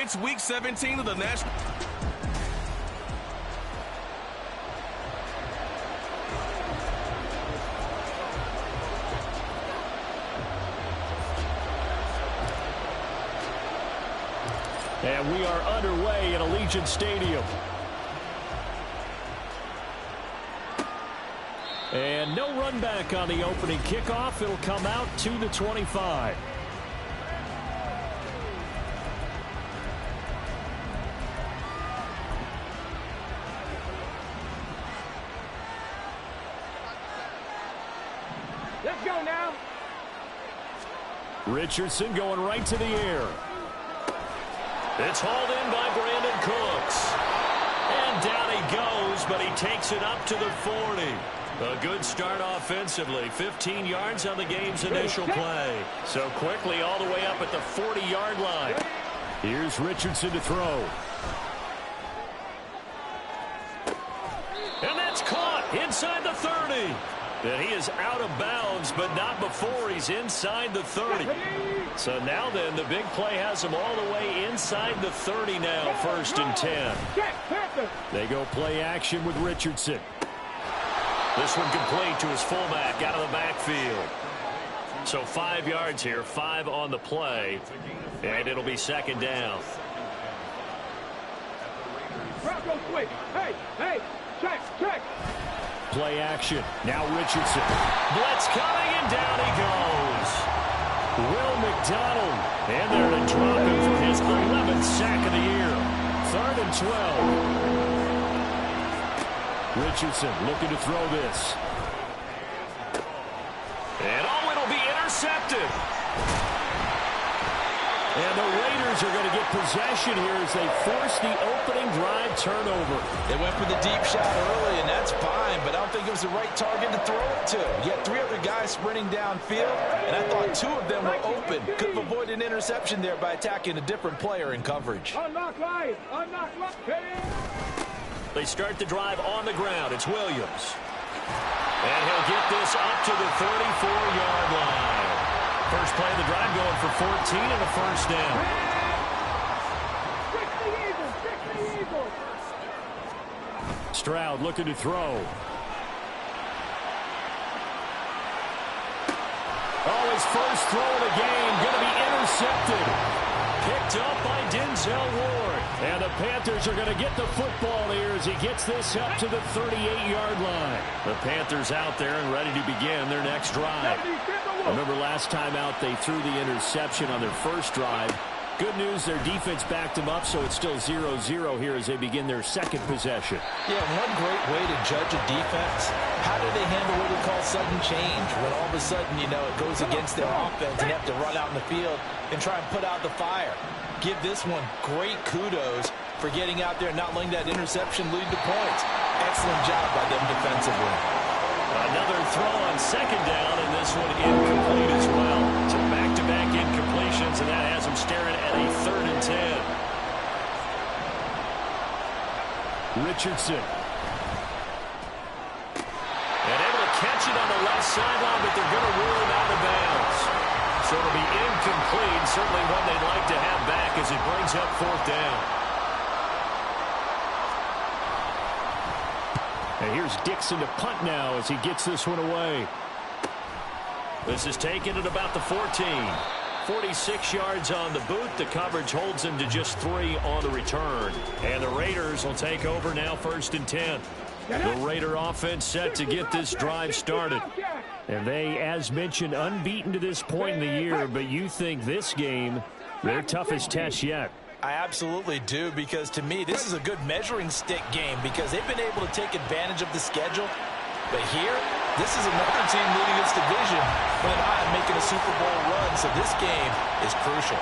It's Week 17 of the National. And we are underway at Allegiant Stadium. And no run back on the opening kickoff. It'll come out to the 25. Let's go now. Richardson going right to the air. It's hauled in by Brandon Cooks. And down he goes, but he takes it up to the 40. A good start offensively. 15 yards on the game's initial play. So quickly all the way up at the 40-yard line. Here's Richardson to throw. And that's caught inside the 30. And he is out of bounds, but not before he's inside the 30. So now then, the big play has him all the way inside the 30 now, 1st and 10. They go play action with Richardson. This one complete to his fullback out of the backfield. So 5 yards here, 5 on the play, and it'll be 2nd down. Hey, check. Play action. Now Richardson. Blitz coming, and down he goes. Will McDonald. And they're to drop him for his 11th sack of the year. 3rd and 12. Richardson looking to throw this. And it'll be intercepted. And the Raiders are going to get possession here as they force the opening drive turnover. They went for the deep shot early, and that's fine, but I don't think it was the right target to throw it to. You had 3 other guys sprinting downfield, and I thought 2 of them were open. Could have avoided an interception there by attacking a different player in coverage. Unlock line. They start the drive on the ground. It's Williams. And he'll get this up to the 34-yard line. First play of the drive going for 14 and a 1st down. Stroud looking to throw. Oh, his first throw of the game going to be intercepted. Picked up by Denzel Ward. And the Panthers are going to get the football here as he gets this up to the 38-yard line. The Panthers out there and ready to begin their next drive. Remember last time out they threw the interception on their first drive. Good news, their defense backed them up, so it's still 0-0 here as they begin their 2nd possession. Yeah, one great way to judge a defense, how do they handle what we call sudden change? When all of a sudden, it goes against their offense and you have to run out in the field and try and put out the fire. Give this one great kudos for getting out there and not letting that interception lead to points. Excellent job by them defensively. Another throw on 2nd down, and this one incomplete as well. So back-to-back incompletions, and that has him staring at a 3rd and 10. Richardson. And able to catch it on the left sideline, but they're going to rule it out of bounds. So it'll be incomplete, certainly one they'd like to have back as it brings up 4th down. And here's Dixon to punt now as he gets this one away. This is taken at about the 14. 46 yards on the boot. The coverage holds him to just 3 on the return. And the Raiders will take over now, 1st and 10. The Raider offense set to get this drive started. And they, as mentioned, unbeaten to this point in the year. But you think this game, their toughest test yet. I absolutely do, because to me, this is a good measuring stick game because they've been able to take advantage of the schedule. But here, this is another team leading its division with an eye on making a Super Bowl run, so this game is crucial.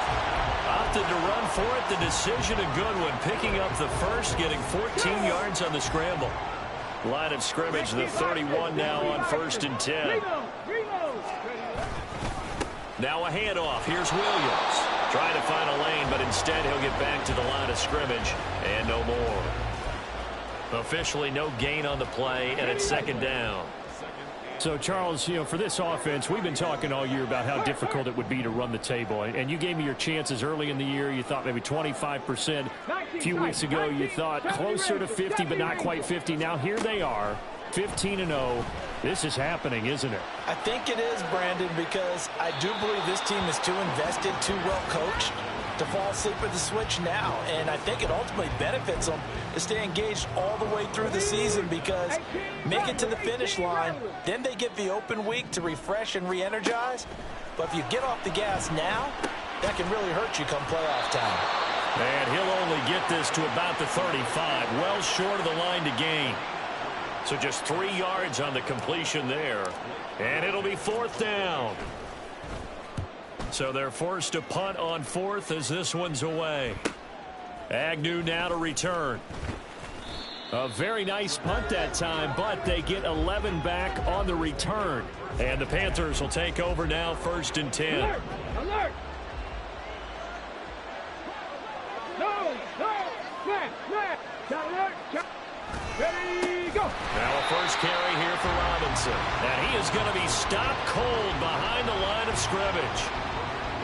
Opted to run for it. The decision a good one. Picking up the first, getting 14 yards on the scramble. Line of scrimmage, the 31 now on 1st and 10. Now a handoff. Here's Williams. Trying to find a lane, but instead he'll get back to the line of scrimmage and no more. Officially no gain on the play, and it's 2nd down. So, Charles, you know, for this offense, we've been talking all year about how difficult it would be to run the table. And you gave me your chances early in the year. You thought maybe 25%. A few weeks ago, you thought closer to 50, but not quite 50. Now, here they are, 15-0. This is happening, isn't it? I think it is, Brandon, because I do believe this team is too invested, too well coached to fall asleep at the switch now. And I think it ultimately benefits them to stay engaged all the way through the season, because make it to the finish line, then they get the open week to refresh and re-energize. But if you get off the gas now, that can really hurt you come playoff time. And he'll only get this to about the 35, well short of the line to gain. So just 3 yards on the completion there. And it'll be 4th down. So they're forced to punt on 4th as this one's away. Agnew now to return. A very nice punt that time, but they get 11 back on the return. And the Panthers will take over now, 1st and 10. Alert! Alert! No! No! Snap! Snap! Shot alert! Shot. Ready, go! Now a first carry here for Robinson. And he is going to be stopped cold behind the line of scrimmage.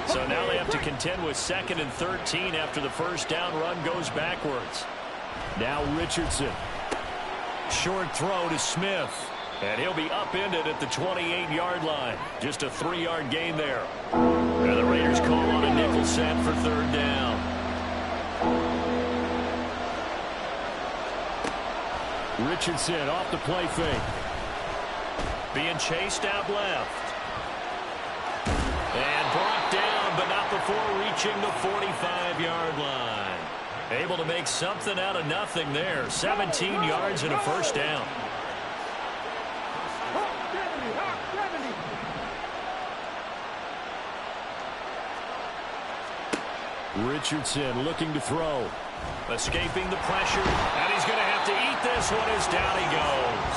So now they have to contend with 2nd and 13 after the first down run goes backwards. Now Richardson. Short throw to Smith. And he'll be upended at the 28-yard line. Just a 3-yard gain there. And the Raiders call on a nickel set for 3rd down. Richardson off the play fake. Being chased out left. And brought down, but not before reaching the 45-yard line. Able to make something out of nothing there. 17 yards and a first down. Richardson looking to throw. Escaping the pressure, and he's going to have to eat this one as down he goes.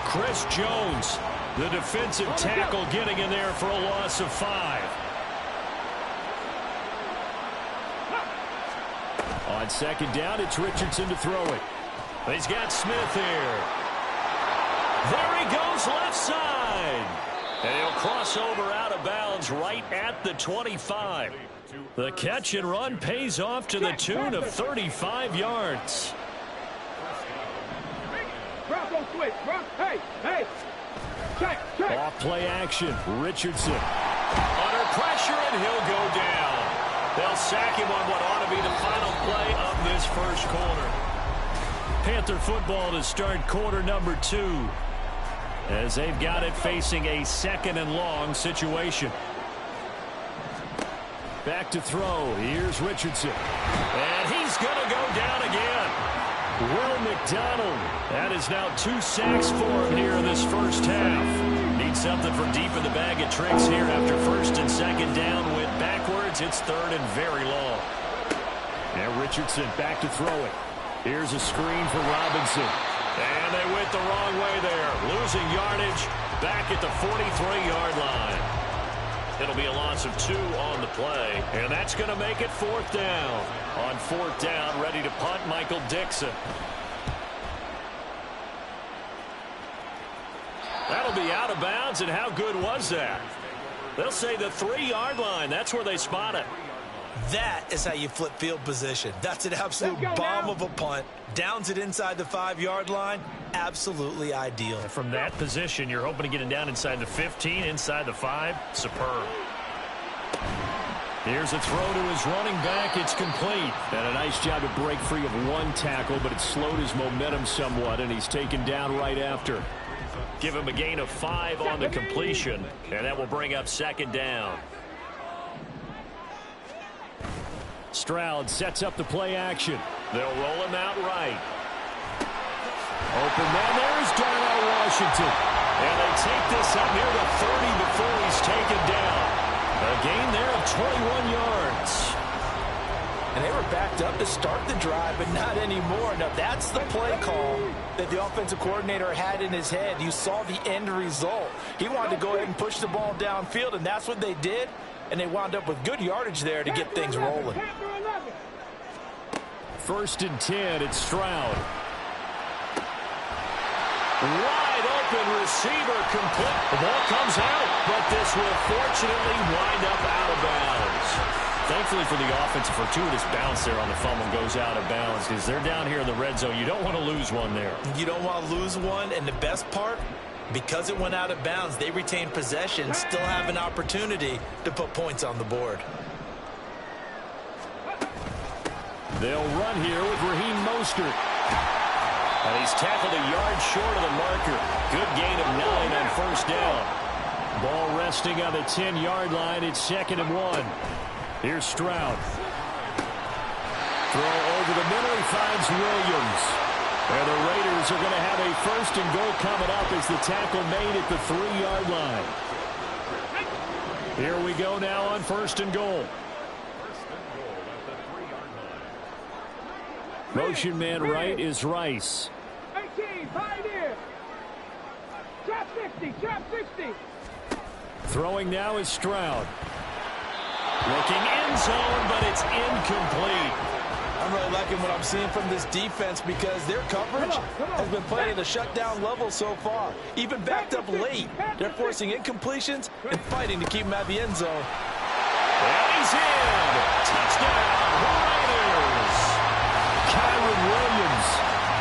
Chris Jones, the defensive tackle, getting in there for a loss of 5. On 2nd down, it's Richardson to throw it. He's got Smith here. There he goes, left side. And he'll cross over out of bounds right at the 25. The catch and run pays off to the tune of 35 yards. Bronco switch, Bronco. Hey, hey. Check, check. Off play action. Richardson. Under pressure, and he'll go down. They'll sack him on what ought to be the final play of this first quarter. Panther football to start quarter number 2. As they've got it facing a 2nd and long situation. Back to throw. Here's Richardson. And he's going to go down again. Will McDonald. That is now 2 sacks for him here in this first half. Needs something from deep in the bag of tricks here after 1st and 2nd down. Went backwards. It's 3rd and very long. And Richardson back to throw it. Here's a screen for Robinson. And they went the wrong way there. Losing yardage back at the 43-yard line. It'll be a loss of 2 on the play. And that's going to make it 4th down. On 4th down, ready to punt, Michael Dixon. That'll be out of bounds, and how good was that? They'll say the 3-yard line. That's where they spot it. That is how you flip field position. That's an absolute bomb of a punt. Downs it inside the 5-yard line. Absolutely ideal. From that position, you're hoping to get it down inside the 15, inside the 5. Superb. Here's a throw to his running back. It's complete. And a nice job to break free of 1 tackle, but it slowed his momentum somewhat, and he's taken down right after. Give him a gain of 5 on the completion, and that will bring up 2nd down. Stroud sets up the play action. They'll roll him out right. Open man, there's Darnell Washington. And they take this up near the 30 before he's taken down. A gain there of 21 yards. And they were backed up to start the drive, but not anymore. Now, that's the play call that the offensive coordinator had in his head. You saw the end result. He wanted to go ahead and push the ball downfield, and that's what they did. And they wound up with good yardage there to get things rolling. 1st and 10, it's Stroud. Wide open receiver complete. The ball comes out, but this will fortunately wind up out of bounds. Thankfully for the offense, a fortuitous bounce there on the fumble goes out of bounds because they're down here in the red zone. You don't want to lose one there. You don't want to lose one, and the best part, because it went out of bounds, they retain possession, still have an opportunity to put points on the board. They'll run here with Raheem Mostert. And he's tackled a yard short of the marker. Good gain of 9 on first down. Ball resting on the 10-yard line. It's 2nd and 1. Here's Stroud. Throw over the middle. He finds Williams. And the Raiders are going to have a 1st and goal coming up as the tackle made at the 3-yard line. Here we go now on 1st and goal. Motion man right is Rice. 18, pioneer. Trap 60, trap 60. Throwing now is Stroud. Looking end zone, but it's incomplete. I'm really liking what I'm seeing from this defense because their coverage has bbeen playing at a shutdown level so far. Even backed up late, they're forcing incompletions and fighting to keep him at the end zone. And he's in. Touchdown, Raiders. Kyren Williams,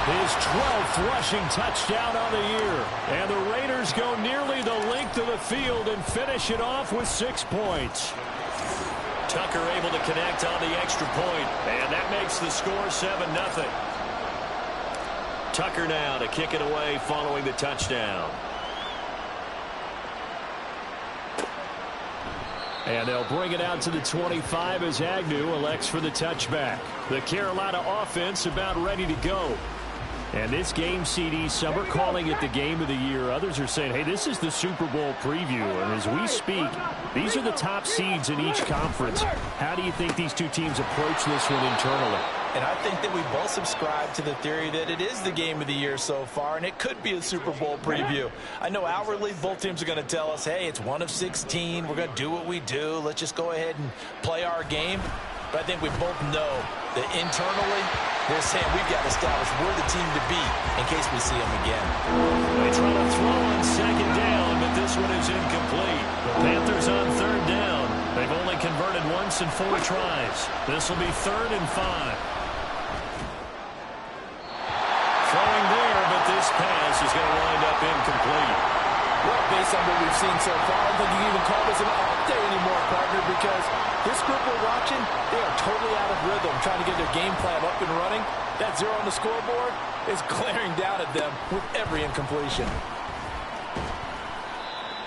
his 12th rushing touchdown on the year. And the Raiders go nearly the length of the field and finish it off with 6 points. Tucker able to connect on the extra point, and that makes the score 7-0. Tucker now to kick it away following the touchdown. And they'll bring it out to the 25 as Agnew elects for the touchback. The Carolina offense about ready to go. And this game, CD, some are calling it the game of the year. Others are saying, hey, this is the Super Bowl preview. And as we speak, these are the top seeds in each conference. How do you think these two teams approach this one internally? And I think that we both subscribe to the theory that it is the game of the year so far, and it could be a Super Bowl preview. I know outwardly both teams are going to tell us, hey, it's 1 of 16. We're going to do what we do. Let's just go ahead and play our game. But I think we both know that internally, they're saying we've got to establish we're the team to beat in case we see them again. They try to throw on 2nd down, but this one is incomplete. The Panthers on 3rd down. They've only converted once in 4 tries. This will be 3rd and 5. Throwing there, but this pass is going to wind up incomplete. Well, based on what we've seen so far, I don't think you can even call this an off day anymore, partner, because this group we're watching, they are totally out of rhythm, trying to get their game plan up and running. That 0 on the scoreboard is glaring down at them with every incompletion.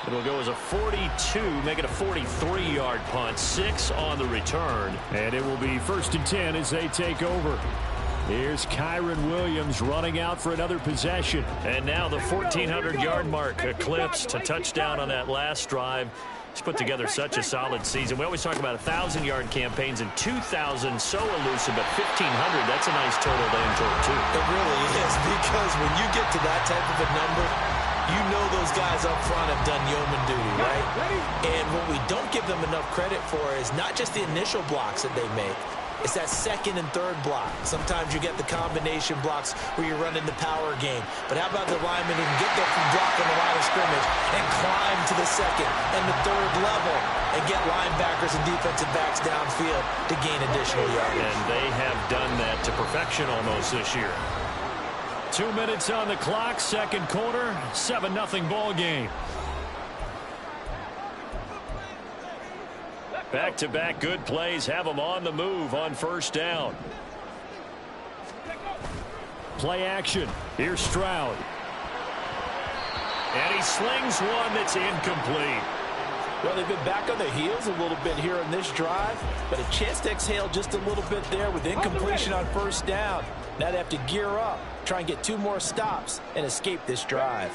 It'll go as a 42, make it a 43-yard punt, 6 on the return. And it will be 1st and 10 as they take over. Here's Kyren Williams running out for another possession. And now the 1,400-yard mark eclipsed to touchdown on that last drive. He's put together such a solid season. We always talk about 1,000-yard campaigns, and 2,000 so elusive, but 1,500, that's a nice total to enjoy, too. It really is, because when you get to that type of a number, you know those guys up front have done yeoman duty, right? And what we don't give them enough credit for is not just the initial blocks that they make. It's that 2nd and 3rd block. Sometimes you get the combination blocks where you're running the power game. But how about the lineman who can get there from block on the line of scrimmage and climb to the 2nd and the 3rd level and get linebackers and defensive backs downfield to gain additional yardage. And they have done that to perfection almost this year. 2 minutes on the clock, 2nd quarter, 7-0 ball game. Back-to-back good plays have them on the move on 1st down. Play action. Here's Stroud. And he slings one that's incomplete. Well, they've been back on their heels a little bit here on this drive, but a chance to exhale just a little bit there with incompletion on 1st down. Now they have to gear up, try and get 2 more stops, and escape this drive.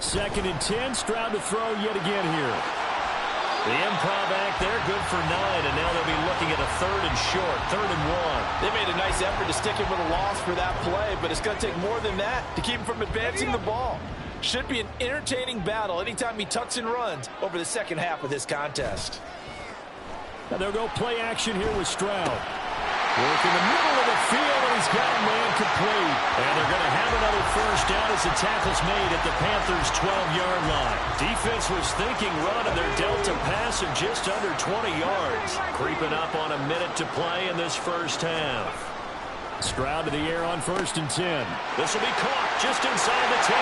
2nd and 10, Stroud to throw yet again here. The improv act there, good for 9, and now they'll be looking at a 3rd and short, 3rd and 1. They made a nice effort to stick him with a loss for that play, but it's going to take more than that to keep him from advancing the ball. Should be an entertaining battle anytime he tucks and runs over the 2nd half of this contest. And they'll go play action here with Stroud. Work in the middle of the field, and he's got a man complete. And they're going to have another first down as the tackle's made at the Panthers' 12-yard line. Defense was thinking run, and they're dealt a pass of just under 20 yards. Creeping up on a minute to play in this first half. Stroud to the air on 1st and 10. This will be caught just inside the 10.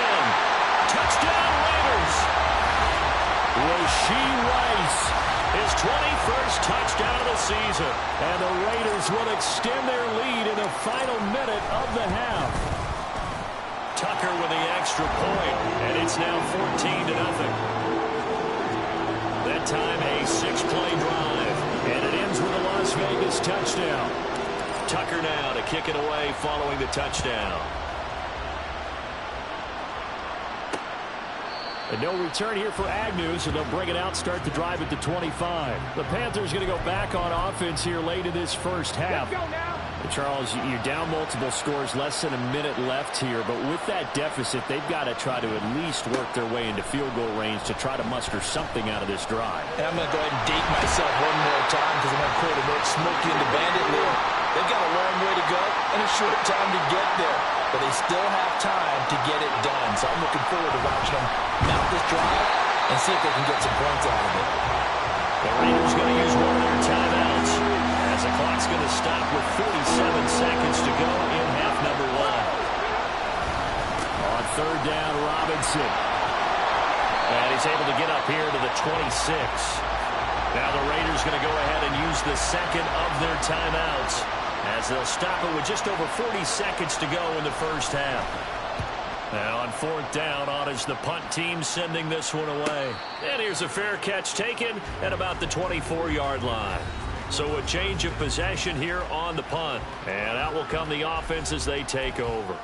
Touchdown, Raiders! Rashee Rice, his 21st touchdown of the season. And the Raiders will extend their lead in the final minute of the half. Tucker with the extra point, and it's now 14-0. That time a 6-play drive, and it ends with a Las Vegas touchdown. Tucker now to kick it away following the touchdown. And no return here for Agnew, so they'll bring it out, start the drive at the 25. The Panthers going to go back on offense here late in this first half. Charles, you're down multiple scores, less than a minute left here, but with that deficit, they've got to try to at least work their way into field goal range to try to muster something out of this drive. And I'm going to go ahead and date myself one more time because I'm going to quote a bit Smokey and the Bandit there. They've got a long way to go and a short time to get there, but they still have time to get it done. So I'm looking forward to watching them mount this drive and see if they can get some points out of it. The Raiders going to use one of their timeouts as the clock's going to stop with 47 seconds to go in half number 1. On 3rd down, Robinson. And he's able to get up here to the 26. Now the Raiders going to go ahead and use the second of their timeouts as they'll stop it with just over 40 seconds to go in the first half. Now on 4th down, on is the punt team sending this one away. And here's a fair catch taken at about the 24-yard line. So a change of possession here on the punt. And out will come the offense as they take over.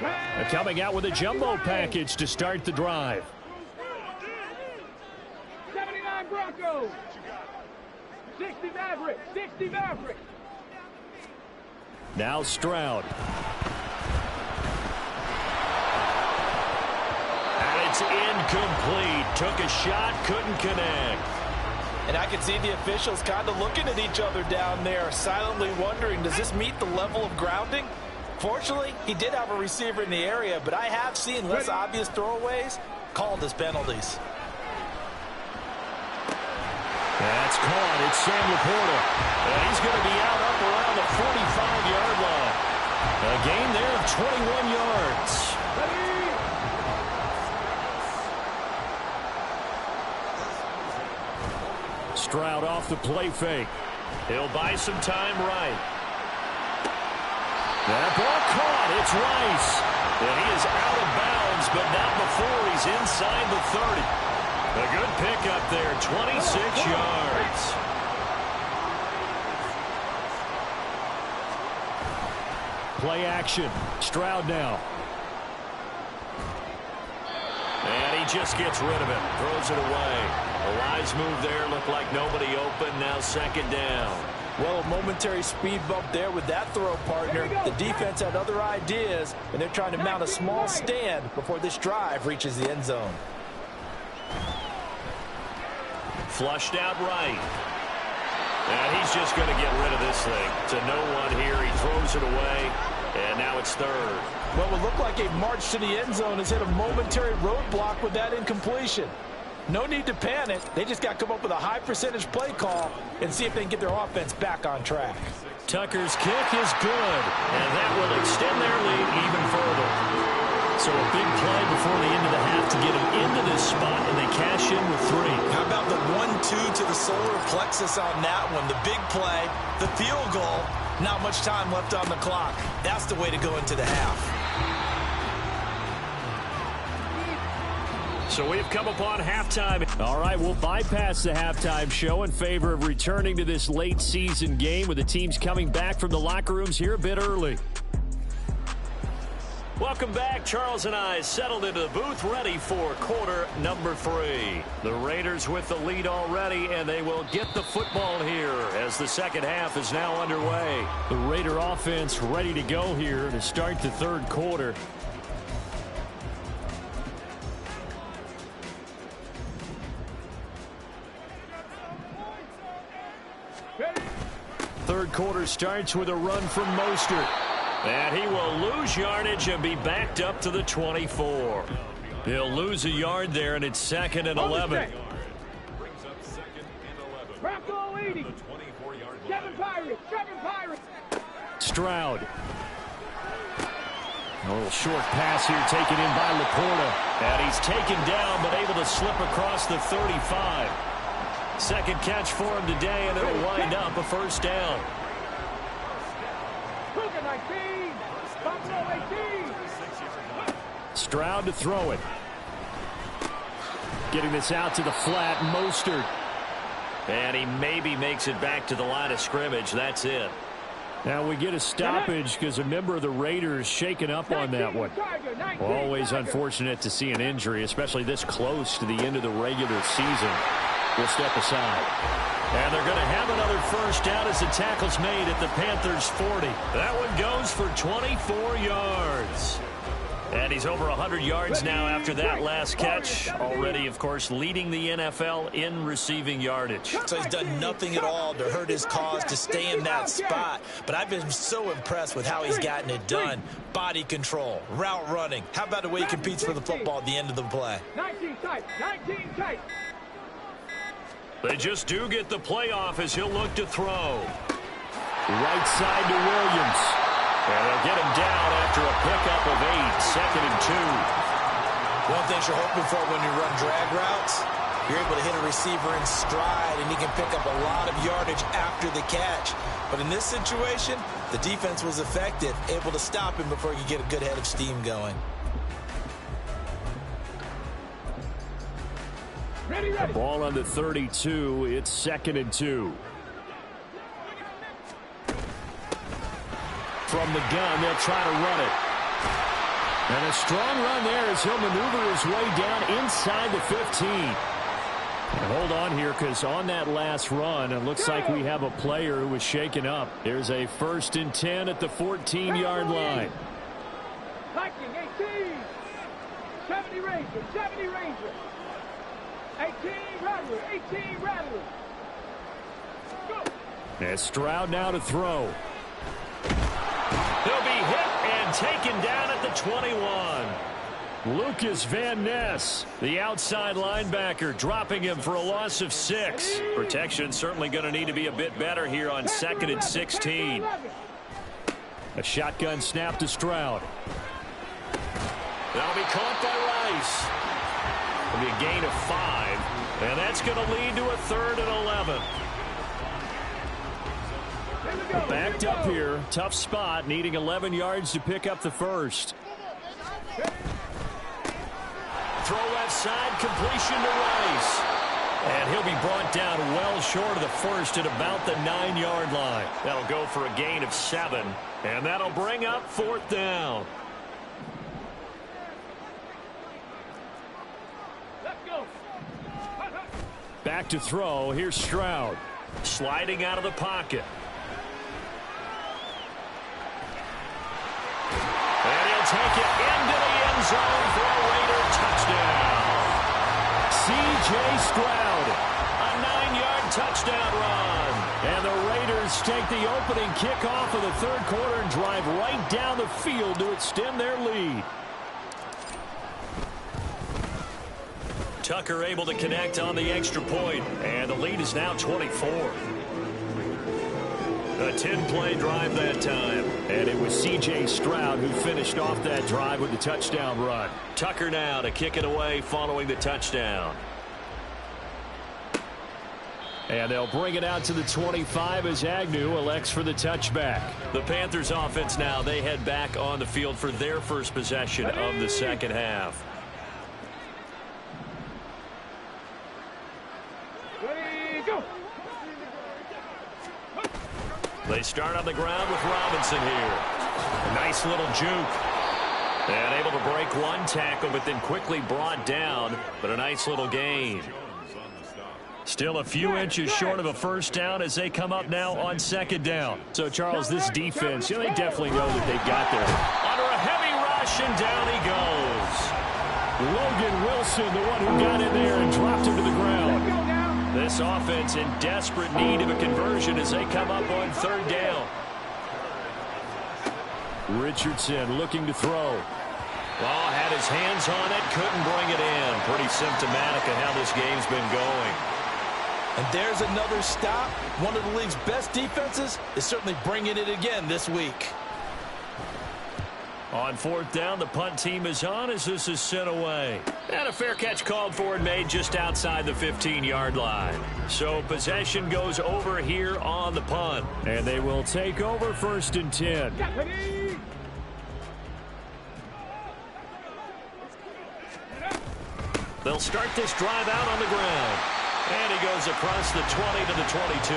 They're coming out with a jumbo package to start the drive. 79 Broncos. 60 Mavericks. 60 Mavericks. Now Stroud. And it's incomplete. Took a shot, couldn't connect. And I can see the officials kind of looking at each other down there, silently wondering, does this meet the level of grounding? Fortunately, he did have a receiver in the area, but I have seen less obvious throwaways called as penalties. That's caught. It's Sam Laporta. And he's going to be out up around the 45-yard line. A gain there of 21 yards. Stroud off the play fake. He'll buy some time right. That ball caught. It's Rice. And he is out of bounds, but not before he's inside the 30. A good pickup there, 26 yards. Play action. Stroud now. And he just gets rid of it. Throws it away. A wise move there. Looked like nobody open. Now 2nd down. Well, a momentary speed bump there with that throw, partner. The defense had other ideas, and they're trying to mount a small stand before this drive reaches the end zone. Flushed out right. And he's just going to get rid of this thing. To no one here. He throws it away. And now it's 3rd. What would look like a march to the end zone has hit a momentary roadblock with that incompletion. No need to panic. They just got to come up with a high percentage play call and see if they can get their offense back on track. Tucker's kick is good. And that will extend their lead even further. So a big play before the end of the half to get them into this spot, and they cash in with 3. How about the 1-2 to the solar plexus on that one? The big play, the field goal, not much time left on the clock. That's the way to go into the half. So we've come upon halftime. All right, we'll bypass the halftime show in favor of returning to this late season game with the teams coming back from the locker rooms here a bit early. Welcome back. Charles and I settled into the booth, ready for quarter number 3. The Raiders with the lead already, and they will get the football here as the second half is now underway. The Raider offense ready to go here to start the 3rd quarter. third quarter starts with a run from Mostert. And he will lose yardage and be backed up to the 24. He'll lose a yard there, and it's 2nd and 11. Bronco 80. 7 Pirates. Stroud. A little short pass here taken in by Laporta. And he's taken down but able to slip across the 35. Second catch for him today, and it'll wind up a first down. Cougar 19. Buffalo 18. Stroud to throw it. Getting this out to the flat, Mostert. And he maybe makes it back to the line of scrimmage. That's it. Now we get a stoppage because a member of the Raiders shaken up on that one. Always unfortunate to see an injury, especially this close to the end of the regular season. We'll step aside. And they're going to have another first down as the tackle's made at the Panthers' 40. That one goes for 24 yards. And he's over 100 yards now after that last catch. Already, of course, leading the NFL in receiving yardage. So he's done nothing at all to hurt his cause to stay in that spot. But I've been so impressed with how he's gotten it done. Body control, route running. How about the way he competes for the football at the end of the play? 19 tight. They just do get the playoff as he'll look to throw. Right side to Williams. And they'll get him down after a pickup of 8, 2nd and 2. One thing you're hoping for when you run drag routes, you're able to hit a receiver in stride, and he can pick up a lot of yardage after the catch. But in this situation, the defense was effective, able to stop him before he could get a good head of steam going. Ready. Ball on the 32. It's 2nd and 2. From the gun, they'll try to run it. And a strong run there as he'll maneuver his way down inside the 15. And hold on here, because on that last run, it looks like we have a player who was shaken up. There's a 1st and 10 at the 14-yard line. Viking 18. 70 Ranger. 18 Rattler. Go. And Stroud now to throw. He'll be hit and taken down at the 21. Lucas Van Ness, the outside linebacker, dropping him for a loss of 6. Protection certainly going to need to be a bit better here on 2nd and 16. A shotgun snap to Stroud. That'll be caught by Rice. It'll be a gain of 5, and that's going to lead to a 3rd and 11. Backed up here, tough spot, needing 11 yards to pick up the first. Throw left side, completion to Rice. And he'll be brought down well short of the first at about the 9-yard line. That'll go for a gain of 7, and that'll bring up 4th down. Let's go. Back to throw, here's Stroud. Sliding out of the pocket. And he'll take it into the end zone for a Raider touchdown. C.J. Stroud, a 9-yard touchdown run. And the Raiders take the opening kickoff of the third quarter and drive right down the field to extend their lead. Tucker able to connect on the extra point, and the lead is now 24. A 10-play drive that time, and it was C.J. Stroud who finished off that drive with the touchdown run. Tucker now to kick it away following the touchdown. And they'll bring it out to the 25 as Agnew elects for the touchback. The Panthers offense now, they head back on the field for their first possession of the second half. Ready, go. They start on the ground with Robinson here. A nice little juke. And able to break one tackle, but then quickly brought down. But a nice little gain. Still a few inches short of a first down as they come up now on second down. So, Charles, this defense, they definitely know that they've got there. Under a heavy rush, and down he goes. Logan Wilson, the one who got in there and dropped him to the ground. This offense in desperate need of a conversion as they come up on third down. Richardson looking to throw. Oh, had his hands on it, couldn't bring it in. Pretty symptomatic of how this game's been going. And there's another stop. One of the league's best defenses is certainly bringing it again this week. On fourth down, the punt team is on as this is sent away. And a fair catch called for and made just outside the 15-yard line. So possession goes over here on the punt. And they will take over first and 10. They'll start this drive out on the ground. And he goes across the 20 to the 22.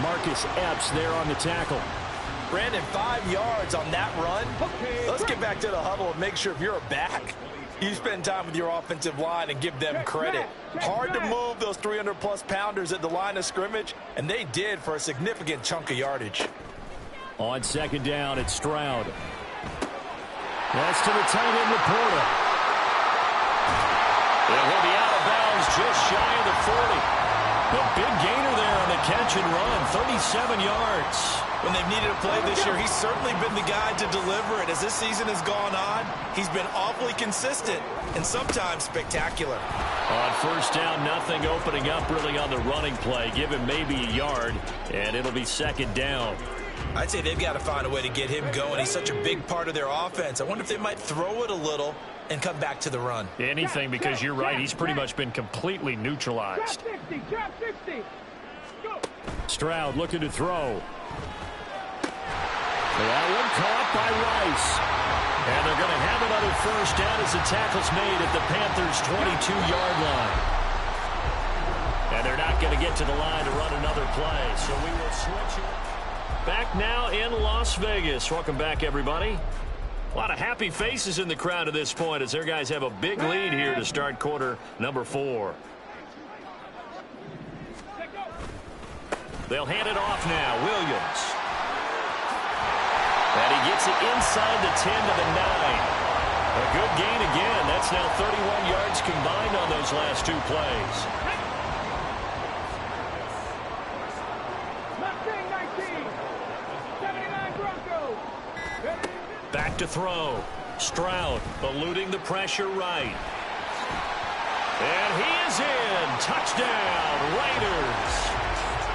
Marcus Epps there on the tackle. Brandon, 5 yards on that run. Let's get back to the huddle and make sure if you're a back, you spend time with your offensive line and give them credit. Hard to move those 300-plus pounders at the line of scrimmage, and they did for a significant chunk of yardage. On second down, it's Stroud. That's to the tight end, Laporta. It will be out of bounds just shy of the 40. A big gainer there on the catch and run, 37 yards. When they've needed a play this year, he's certainly been the guy to deliver it. As this season has gone on, he's been awfully consistent and sometimes spectacular. On first down, nothing opening up really on the running play. Give him maybe a yard, and it'll be second down. I'd say they've got to find a way to get him going. He's such a big part of their offense. I wonder if they might throw it a little and come back to the run. Anything, because you're right. He's pretty much been completely neutralized. Stroud looking to throw. That one caught by Rice. And they're going to have another first down as the tackle's made at the Panthers' 22-yard line. And they're not going to get to the line to run another play. So we will switch it. Back now in Las Vegas. Welcome back, everybody. A lot of happy faces in the crowd at this point as their guys have a big lead here to start quarter number 4. They'll hand it off now. Williams. And he gets it inside the 10 to the 9. A good gain again. That's now 31 yards combined on those last 2 plays. Back to throw. Stroud eluding the pressure right. And he is in. Touchdown, Raiders.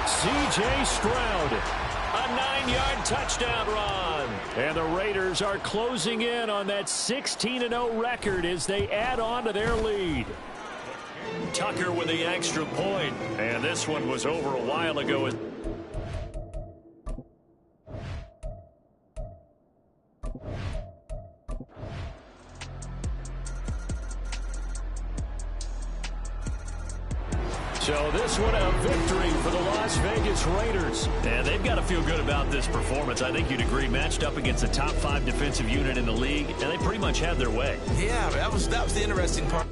C.J. Stroud. A 9-yard touchdown run. And the Raiders are closing in on that 16-0 record as they add on to their lead. Tucker with the extra point. And this one was over a while ago. So this one a victory for the Las Vegas Raiders. And they've got to feel good about this performance. I think you'd agree, matched up against the top 5 defensive unit in the league, and they pretty much had their way. Yeah, that was the interesting part.